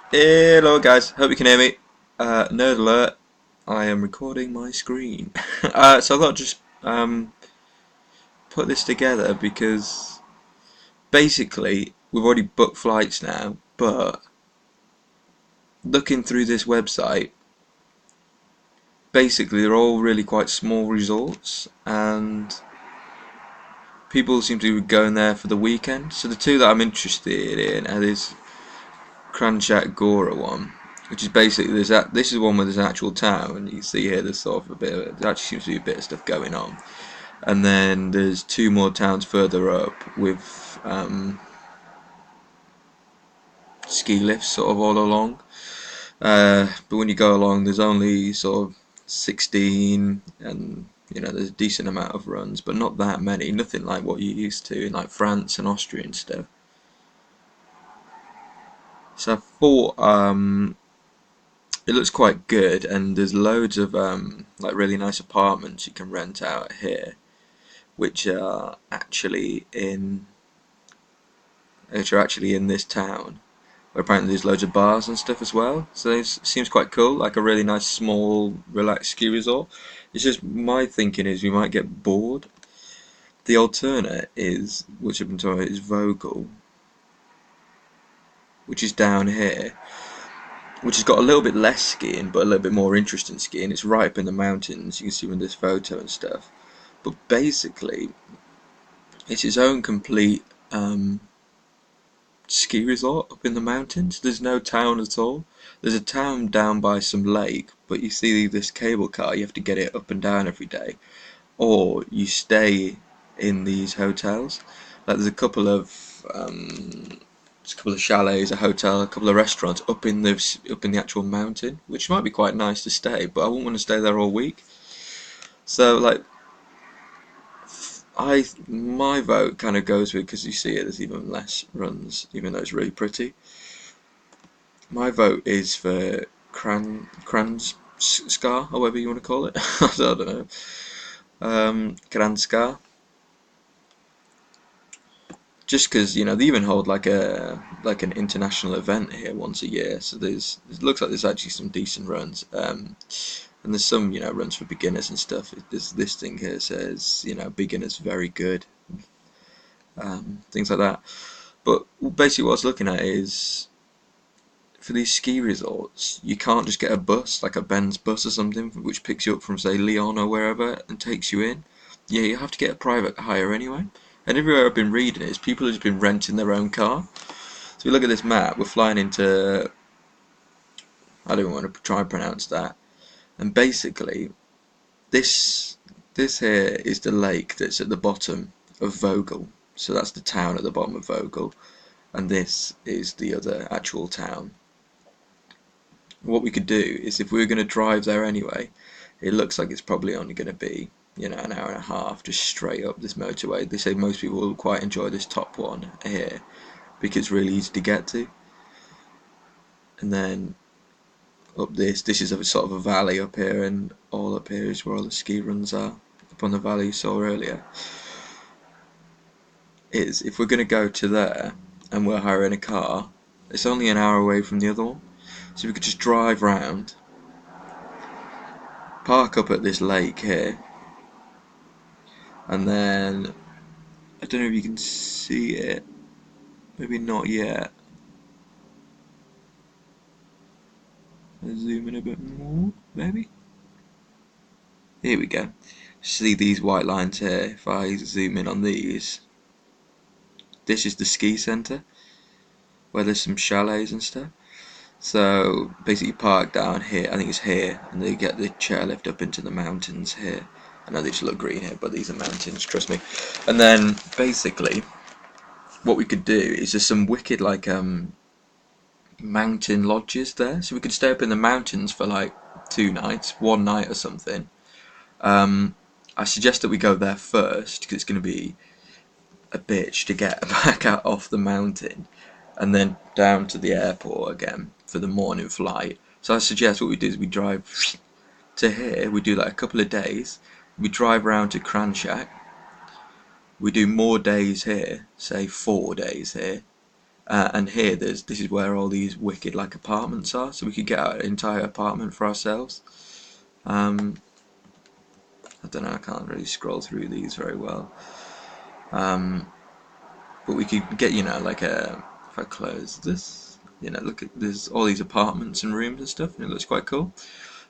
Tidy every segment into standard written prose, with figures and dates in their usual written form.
Hello guys, hope you can hear me. Nerd alert, I am recording my screen. So I thought I'd just put this together because basically we've already booked flights now, but looking through this website, basically they're all really quite small resorts and people seem to be going there for the weekend. So the two that I'm interested in are this Kranjak Gora one, which is basically this is one where there's an actual town, and you can see here there's sort of there actually seems to be a bit of stuff going on, and then there's two more towns further up with ski lifts sort of all along. But when you go along, there's only sort of 16, and there's a decent amount of runs, but not that many. Nothing like what you're used to in like France and Austria and stuff. So I thought it looks quite good, and there's loads of like really nice apartments you can rent out here, which are actually in this town, where apparently there's loads of bars and stuff as well. So it seems quite cool, like a really nice small relaxed ski resort. It's just my thinking is we might get bored. The alternate is, which I've been talking about, is Vogel, which is down here, which has got a little bit less skiing but a little bit more interesting skiing. It's right up in the mountains. You can see in this photo and stuff. But basically, it's its own complete ski resort up in the mountains. There's no town at all. There's a town down by some lake, but you see this cable car. You have to get it up and down every day, or you stay in these hotels. Like there's a couple of chalets, a hotel, a couple of restaurants up in the actual mountain, which might be quite nice to stay. But I wouldn't want to stay there all week. So like my vote kind of goes with, because you see it, there's even less runs, even though it's really pretty. My vote is for Kranjskar, however you want to call it. I don't know. Kranjskar. Just because they even hold like an international event here once a year, so it looks like there's actually some decent runs, and there's some runs for beginners and stuff. This thing here says beginners very good, things like that. But basically what I was looking at is, for these ski resorts you can't just get a bus, like a Benz bus or something, which picks you up from say Lyon or wherever and takes you in. Yeah, you have to get a private hire anyway. And everywhere I've been reading is people have just been renting their own car. So we look at this map, we're flying into, I don't want to try and pronounce that. And basically, this this here is the lake that's at the bottom of Vogel. So that's the town at the bottom of Vogel, and this is the other actual town. What we could do is, if we were going to drive there anyway, it looks like it's probably only going to be an hour and a half just straight up this motorway. They say most people will quite enjoy this top one here because it's really easy to get to. And then up this is a sort of a valley up here, and all up here is where all the ski runs are, up on the valley you saw earlier. Is if we're going to go to there and we're hiring a car, it's only an hour away from the other one, so we could just drive round, park up at this lake here, and then I don't know if you can see it, maybe not yet. Let's zoom in a bit more, maybe. Here we go. See these white lines here? If I zoom in on these, this is the ski centre where there's some chalets and stuff. So basically, park down here. I think it's here, and they get the chairlift up into the mountains here. I know they just look green here, but these are mountains, trust me. And then basically, what we could do is there's some wicked mountain lodges there, so we could stay up in the mountains for like 2 nights, one night or something. I suggest that we go there first because it's going to be a bitch to get back out off the mountain and then down to the airport again for the morning flight. So I suggest what we do is we drive to here, we do like a couple of days, we drive around to Kranjak, we do more days here, say 4 days here, And here, this is where all these wicked like apartments are, so we could get our entire apartment for ourselves. I don't know, I can't really scroll through these very well. But we could get, like if I close this, look at, there's all these apartments and rooms and stuff, and it looks quite cool.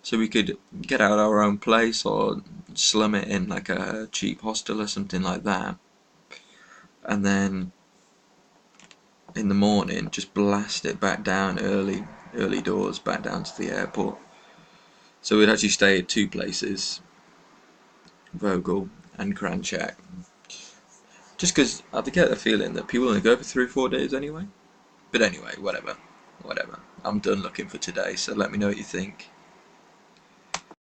So we could get out our own place or slum it in like a cheap hostel or something like that. And then in the morning, just blast it back down early doors, back down to the airport. So we'd actually stay at two places, Vogel and Kranjak. Just because I get the feeling that people only go for 3 or 4 days anyway. But anyway, whatever. I'm done looking for today, so let me know what you think.